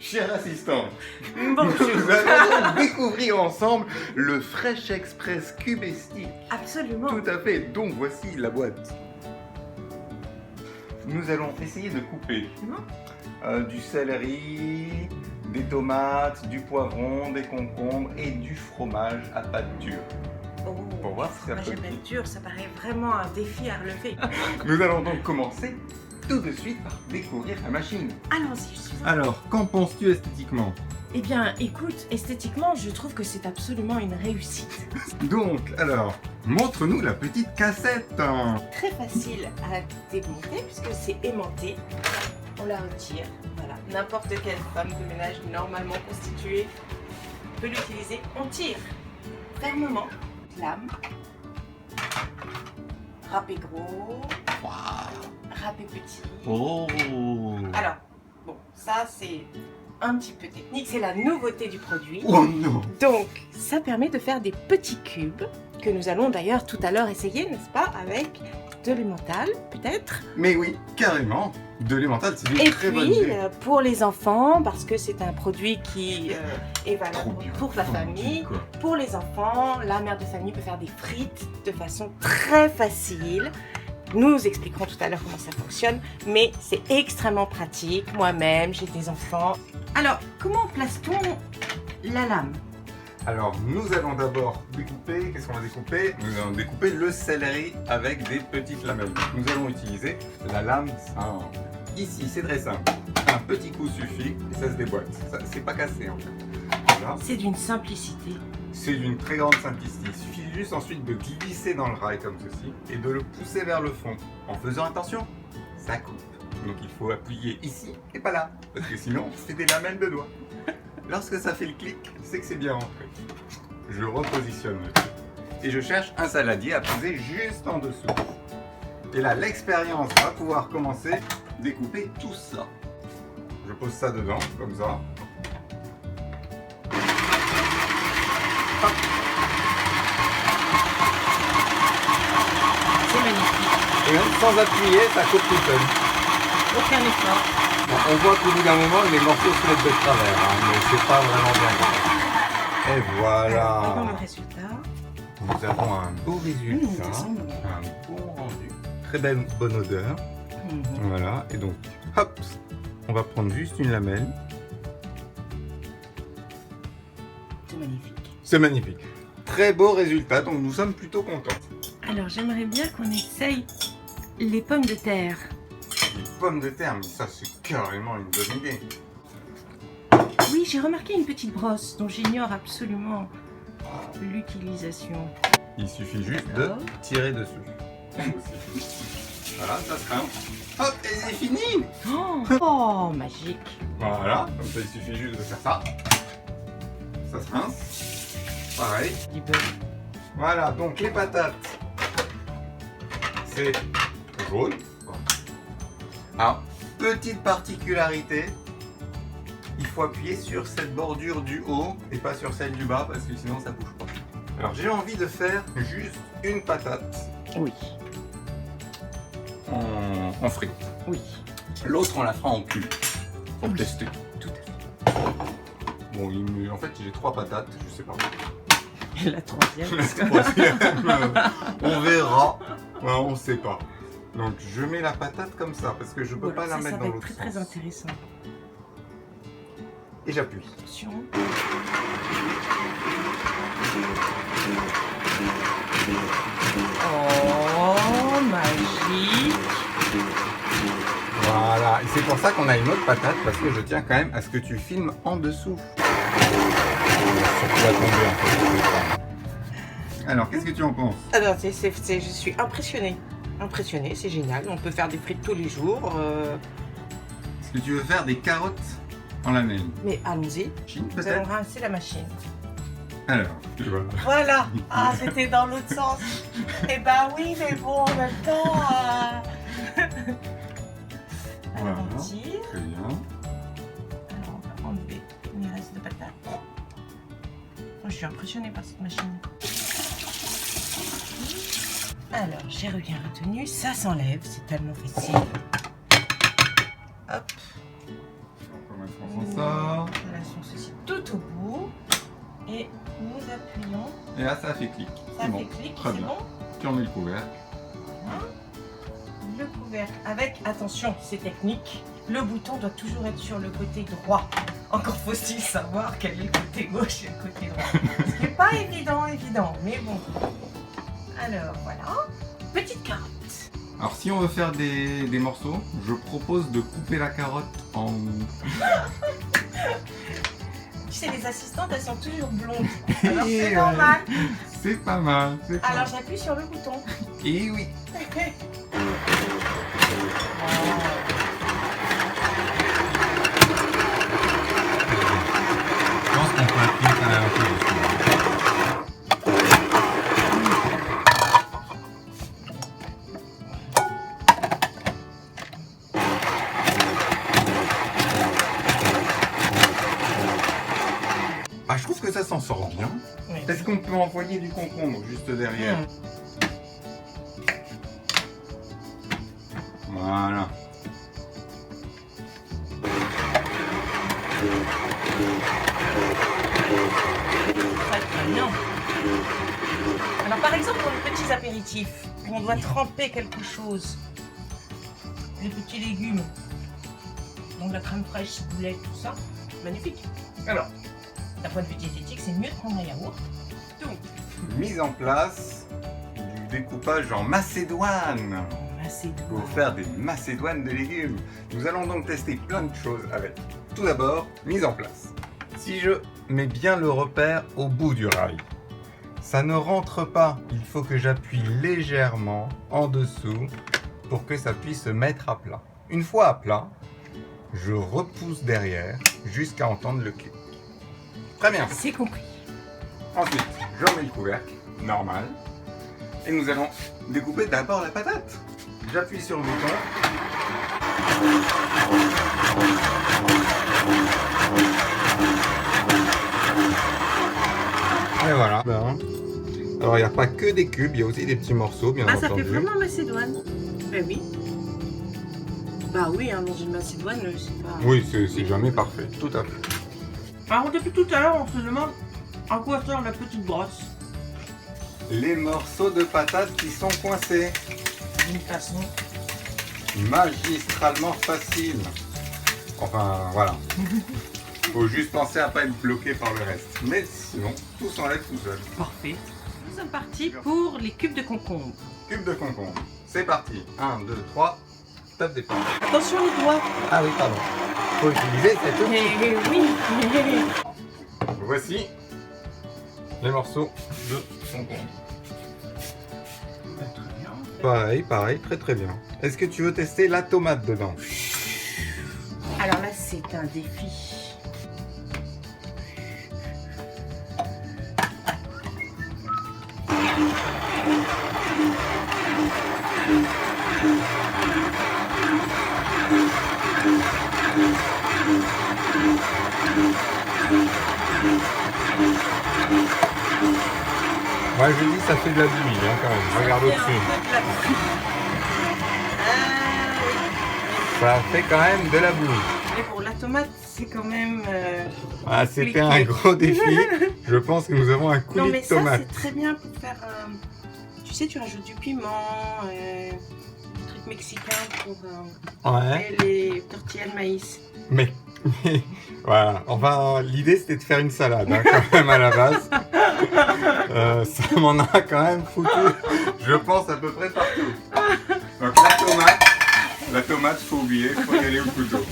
Cher assistant, Bonjour. nous allons donc découvrir ensemble le Fresh Express Cubestique. Absolument. Tout à fait, donc voici la boîte. Nous allons essayer de couper du céleri, des tomates, du poivron, des concombres et du fromage à pâte dure. Oh, Pour voir si ça moi peut j'appelle dur, ça paraît vraiment un défi à relever. Nous allons donc commencer tout de suite par découvrir la machine. Allons-y, je suis en... Alors, qu'en penses-tu esthétiquement? Eh bien, écoute, esthétiquement, je trouve que c'est absolument une réussite. Donc, alors, montre-nous la petite cassette. Très facile à démonter puisque c'est aimanté. On la retire, voilà. N'importe quelle femme de ménage normalement constituée peut l'utiliser. On tire fermement, lame, râpé gros, râpé petit. Oh. Alors, bon, ça c'est un petit peu technique, c'est la nouveauté du produit. Oh non. Donc, ça permet de faire des petits cubes que nous allons d'ailleurs tout à l'heure essayer, n'est-ce pas, avec de l'emmental, peut-être. Mais oui, carrément. De l'emmental, c'est une Et très bonne puis, idée. pour les enfants, parce que c'est un produit qui est valable Trop bien. pour la Oh, famille. quoi. Pour les enfants, la mère de famille peut faire des frites de façon très facile. Nous expliquerons tout à l'heure comment ça fonctionne, mais c'est extrêmement pratique. Moi-même, j'ai des enfants. Alors, comment place-t-on la lame? Alors, nous allons d'abord découper. Qu'est-ce qu'on va découper? Nous allons découper le céleri avec des petites lamelles. Nous allons utiliser la lame simple. Ici, c'est très simple. Un petit coup suffit et ça se déboîte. Ça, c'est pas cassé en fait. Voilà. C'est d'une simplicité. C'est d'une très grande simplicité. Il suffit juste ensuite de glisser dans le rail comme ceci et de le pousser vers le fond. En faisant attention, ça coupe. Donc il faut appuyer ici et pas là. Parce que sinon, c'est des lamelles de doigts. Lorsque ça fait le clic, c'est que c'est bien rentré. Je repositionne le truc. Et je cherche un saladier à poser juste en dessous. Et là, l'expérience va pouvoir commencer à découper tout ça. Je pose ça dedans, comme ça. Hop. C'est magnifique. Et même sans appuyer, ça coupe tout seul. Aucun effort. Bon, on voit qu'au bout d'un moment, les morceaux se mettent de travers, hein, mais c'est pas vraiment bien grave. Et voilà. Alors, voyons le résultat. Nous avons un beau résultat, ça sent bon. un bon rendu, très belle bonne odeur. Voilà, et donc, hop, on va prendre juste une lamelle. C'est magnifique. C'est magnifique. Très beau résultat, donc nous sommes plutôt contents. Alors, j'aimerais bien qu'on essaye les pommes de terre. Les pommes de terre, mais ça c'est carrément une bonne idée. Oui, j'ai remarqué une petite brosse dont j'ignore absolument l'utilisation. Il suffit juste de tirer dessus. Voilà, ça se craint. Hop, et c'est fini. Oh, magique. Voilà, comme ça il suffit juste de faire ça. Ça se rince. Pareil. Du beurre. Voilà, donc les patates, c'est jaune. Alors, petite particularité, il faut appuyer sur cette bordure du haut et pas sur celle du bas parce que sinon ça bouge pas. Alors j'ai envie de faire juste une patate Oui. en frites. Oui. L'autre on la fera en cube pour Oui. tester. Tout à fait. Bon, en fait j'ai 3 patates, je sais pas. La troisième. La troisième, on verra, ouais, on sait pas. Donc je mets la patate comme ça parce que je peux pas la mettre dans Ça va être l'autre très sens. intéressant. Et j'appuie. Attention. Oh, magique. Voilà, et c'est pour ça qu'on a une autre patate parce que je tiens quand même à ce que tu filmes en dessous. Ça va tomber un peu. Alors, qu'est-ce que tu en penses? Alors, je suis impressionnée. Impressionnée, c'est génial. On peut faire des frites tous les jours. Est-ce que tu veux faire des carottes en lamelles? Mais allons-y. Chine Nous allons peut-être? rincer la machine. Alors, tu vois. Voilà. Ah, c'était dans l'autre sens. Eh ben oui, mais bon, en même temps. Alors, on Voilà. tire. Très bien. Alors, on va enlever les restes de patates. Oh, je suis impressionnée par cette machine. Alors, j'ai bien retenu. Ça s'enlève, c'est tellement facile. Hop. Comment est-ce qu'on s'en sort? Et là, ça fait clic. Ça C'est bon. fait clic, Très c'est bien. bon. Tu remets le couvercle. Le couvercle avec, attention, c'est technique, le bouton doit toujours être sur le côté droit. Encore faut-il savoir quel est le côté gauche et le côté droit. Ce qui n'est pas évident, mais bon. Alors voilà, petite carotte. Alors si on veut faire des morceaux, je propose de couper la carotte en... Tu sais, les assistantes, elles sont toujours blondes. Alors c'est normal. C'est pas mal, c'est pas Alors mal. j'appuie sur le bouton. Et oui. Je pense qu'on peut appuyer quand même un peu dessus. Ah, je trouve que ça s'en sort bien. Oui. Est-ce qu'on peut envoyer du concombre juste derrière? Voilà. Très bien. Alors par exemple pour les petits apéritifs, où on doit tremper quelque chose, les petits légumes, donc la crème fraîche, ciboulette, tout ça, magnifique. Alors, d'un point de vue diététique, c'est mieux de prendre un yaourt. Donc, Mise en place du découpage en macédoine pour faire des macédoines de légumes. Nous allons donc tester plein de choses avec. Tout d'abord, mise en place. Si je mets bien le repère au bout du rail, ça ne rentre pas. Il faut que j'appuie légèrement en dessous pour que ça puisse se mettre à plat. Une fois à plat, je repousse derrière jusqu'à entendre le clic. Très bien. c'est compris. Ensuite, je remets le couvercle, normal. Et nous allons découper d'abord la patate. J'appuie sur le bouton. Et voilà. Alors, il n'y a pas que des cubes, il y a aussi des petits morceaux, bien Ah, entendu. ça fait vraiment macédoine. Ben oui. Bah oui, hein, dans une macédoine, c'est pas... Oui, c'est jamais parfait, tout à fait. Alors depuis tout à l'heure, on se demande à quoi sert la petite brosse. Les morceaux de patates qui sont coincés. D'une façon... Magistralement facile. Enfin, voilà. Faut juste penser à pas être bloqué par le reste. Mais sinon, tout s'enlève tout seul. Parfait. Nous sommes partis pour les cubes de concombre. Cube de concombre. C'est parti. 1, 2, 3. Top départ. Attention les doigts. Ah oui, pardon. Faut utiliser cette outil. Oui. Voici les morceaux de concombre. Pareil, très bien. Est-ce que tu veux tester la tomate dedans? Alors là, c'est un défi. Moi je dis ça fait de la bouillie hein, quand même. Regarde au-dessus. Ça fait quand même de la bouillie. Mais pour la tomate, c'est quand même... Ah, c'était un gros défi. Je pense que nous avons un Non coulis mais de ça, tomate. c'est très bien pour faire... Tu sais, tu rajoutes du piment, des trucs mexicains pour Ouais. les tortillas de maïs. Mais voilà. Enfin, l'idée c'était de faire une salade hein, quand même à la base. Ça m'en a quand même foutu, je pense, à peu près partout. Donc la tomate, faut oublier, faut y aller au couteau.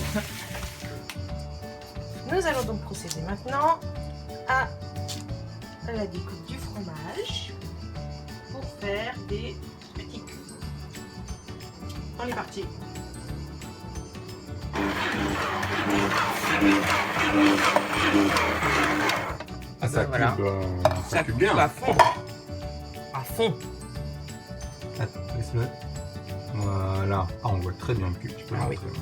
Nous allons donc procéder maintenant à la découpe du fromage pour faire des petits cubes. On est parti. Ah, ça Voilà. cube, ça cube bien. À fond. À fond. Attends, laisse-le. Voilà. Ah, on voit très bien le cube, tu peux Ah le oui. montrer.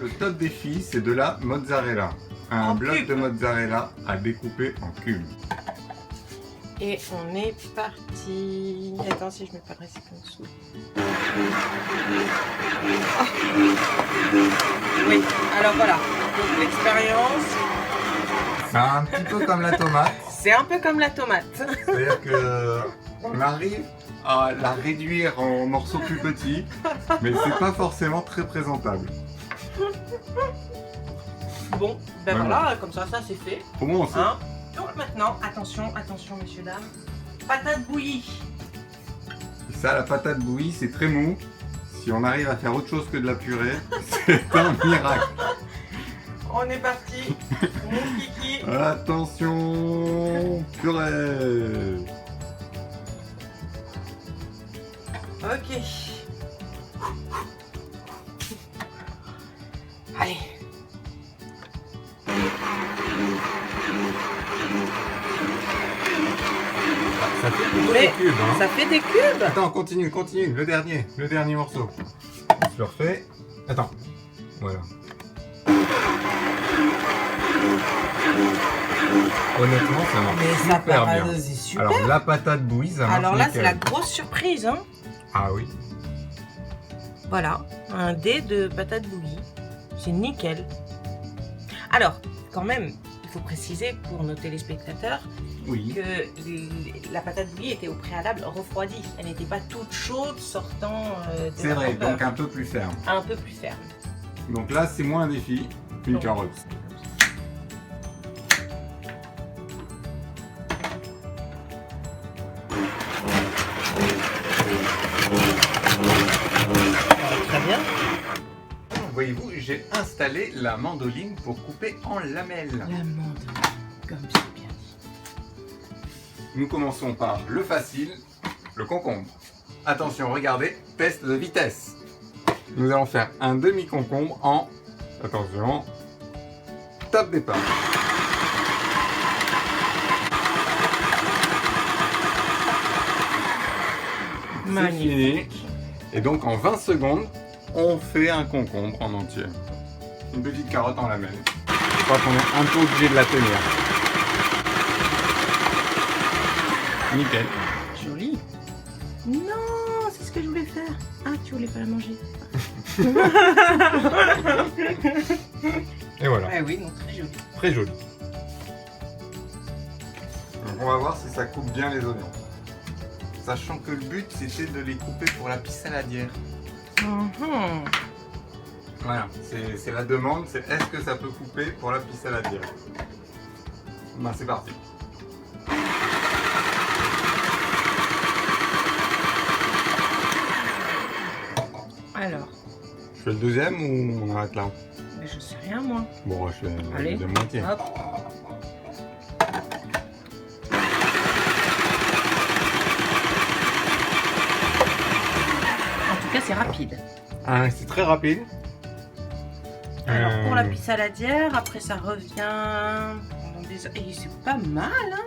Le top défi, c'est de la mozzarella. Un En bloc cube. de mozzarella à découper en cubes. Et on est parti. Attends, si je mets pas le récipient en dessous. Oui, alors voilà. Donc l'expérience, C'est un petit peu comme la tomate. C'est un peu comme la tomate. C'est-à-dire qu'on arrive à la réduire en morceaux plus petits, mais c'est pas forcément très présentable. Bon, ben voilà, comme ça c'est fait. Au moins on sait. Hein? Donc maintenant, attention, attention messieurs, dames. Patate bouillie. Et ça, la patate bouillie, c'est très mou. Si on arrive à faire autre chose que de la purée, c'est un miracle. On est parti. Mon kiki. Attention, purée. Ok. Allez. Ça fait plutôt Mais des cubes, hein. ça fait des cubes. Attends, continue, le dernier morceau. On se le refait. Attends, voilà. Honnêtement, ça marche Mais ça super paraît bien. c'est super. Alors la patate bouillie, ça marche Alors là, c'est nickel. la grosse surprise, hein. Ah oui. Voilà, un dé de patate bouillie. C'est nickel. Alors, quand même, il faut préciser pour nos téléspectateurs Oui. que la patate bouillie était au préalable refroidie. Elle n'était pas toute chaude sortant de C'est la vrai, vapeur. donc un peu plus ferme. Un peu plus ferme. Donc là, c'est moins un défi qu'une Donc, carotte. Très bien. Voyez-vous, j'ai installé la mandoline pour couper en lamelles. La mandoline, comme c'est bien dit. Nous commençons par le facile, le concombre. Attention, regardez, test de vitesse. Nous allons faire un demi-concombre en, attention, top départ. C'est Magnifique. fini. Et donc en 20 secondes, on fait un concombre en entier. Une petite carotte en lamelles. Je crois qu'on est un peu obligé de la tenir. Nickel. Joli. Non, c'est ce que je voulais faire. Ah, tu voulais pas la manger. Et voilà, Ouais, oui, non, très joli. très joli. Donc on va voir si ça coupe bien les oignons. Sachant que le but c'était de les couper pour la pisse saladière. Mhm. Voilà, c'est la demande, c'est est-ce que ça peut couper pour la pisse saladière. Ben c'est parti. Alors, Je fais le deuxième ou on arrête là? mais je sais rien moi. Bon, je fais la Allez. deuxième moitié. Hop. En tout cas, c'est rapide. Ah, c'est très rapide. Alors, pour la pisse saladière, après ça revient pendant des heures. Et c'est pas mal, hein.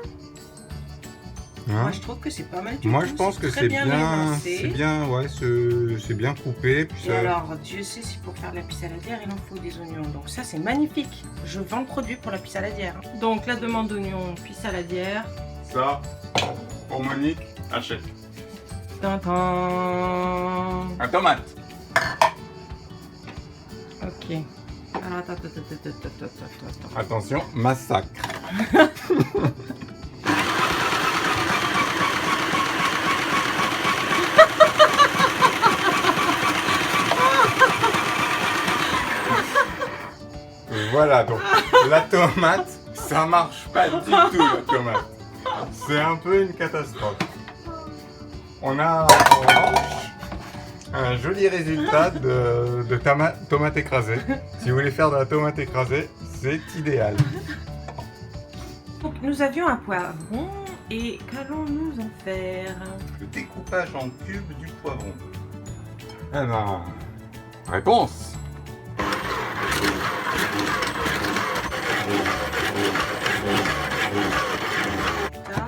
Hein? Moi, je trouve que c'est pas mal du Moi, tout. je pense que très c'est bien, élancé. c'est bien, ouais, c'est bien coupé. Puis Et ça... alors, Dieu sait si pour faire de la pisse saladière, il en faut des oignons. Donc ça, c'est magnifique. Je vends le produit pour la pisse saladière. Donc, la demande d'oignons, pisse saladière. Ça, pour Monique, achète. Tintin. Un tomate. Ok. Alors, attends. Attention, massacre. Voilà, donc la tomate, ça marche pas du tout la tomate. C'est un peu une catastrophe. On a en revanche un joli résultat de tomate écrasée. Si vous voulez faire de la tomate écrasée, c'est idéal. Donc, nous avions un poivron. Et qu'allons-nous en faire? Le découpage en cubes du poivron. Eh ben, réponse. Ça.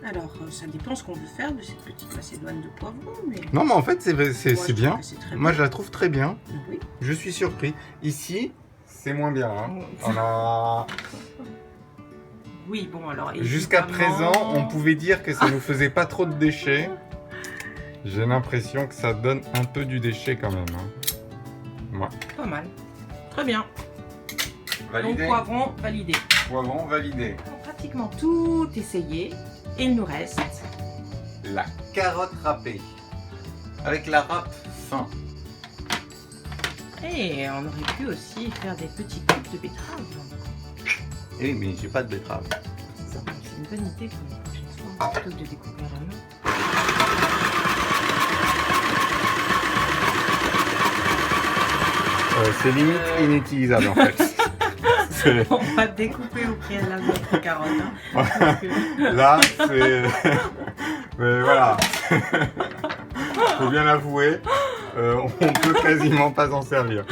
Alors, ça dépend ce qu'on veut faire de cette petite macédoine de poivron, mais... Non, mais en fait, c'est Moi, je trouve bien. que c'est très Moi, bon. je la trouve très bien. Oui. Je suis surpris. Ici, c'est moins bien. Hein. On a... Oui, bon, alors... Jusqu'à évidemment- présent, on pouvait dire que ça nous faisait pas trop de déchets. J'ai l'impression que ça donne un peu du déchet quand même. Hein. Ouais. Pas mal. Très bien. Validé. Donc poivron validé. Poivron validé. On a pratiquement tout essayé. Et il nous reste La carotte râpée. Avec la râpe fin. Et on aurait pu aussi faire des petits cubes de betterave. Eh oui, mais j'ai pas de betterave. C'est une bonne idée pour la prochaine fois, plutôt que de découper à la main. C'est limite inutilisable en fait. On va découper au préalable notre carotte. Hein, Là, c'est... Mais voilà. Faut bien l'avouer, on peut quasiment pas s'en servir.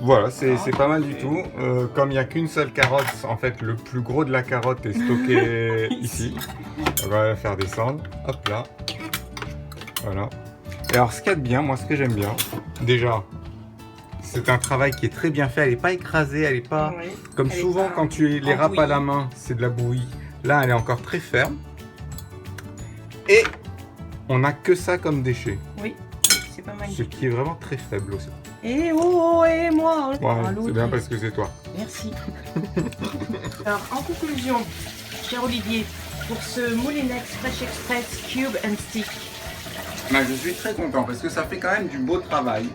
Voilà, c'est pas mal du tout. Comme il n'y a qu'une seule carotte, en fait, le plus gros de la carotte est stocké ici. On va la faire descendre. Hop là. Voilà. Et alors, ce qu'il y a de bien, moi, ce que j'aime bien, déjà, c'est un travail qui est très bien fait. Elle n'est pas écrasée, elle n'est pas... Oui. Comme Elle est souvent, pas quand tu les râpes à la embouillie. main, c'est de la bouillie. Là, elle est encore très ferme. Et on n'a que ça comme déchet. Oui, c'est pas mal. Ce qui est vraiment très faible aussi. Et oh, et moi. Ouais, Ah, c'est l'autre, bien parce que c'est toi. Merci. Alors, en conclusion, cher Olivier, pour ce Moulinex Fresh Express Cube and Stick. Bah, je suis très content parce que ça fait quand même du beau travail.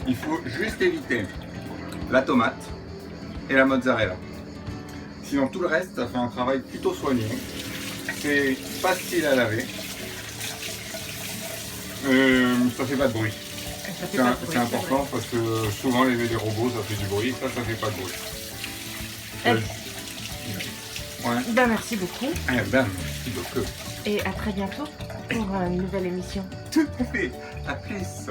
Il faut juste éviter la tomate et la mozzarella. Sinon, tout le reste, ça fait un travail plutôt soigné. C'est facile à laver. Ça fait pas de bruit. Ça fait pas de bruit, C'est important parce que souvent lever des robots ça fait du bruit, ça fait pas de bruit. Ouais. Ben, merci beaucoup. Eh ben, merci beaucoup. Et à très bientôt pour une nouvelle émission. Tout à fait. À plus.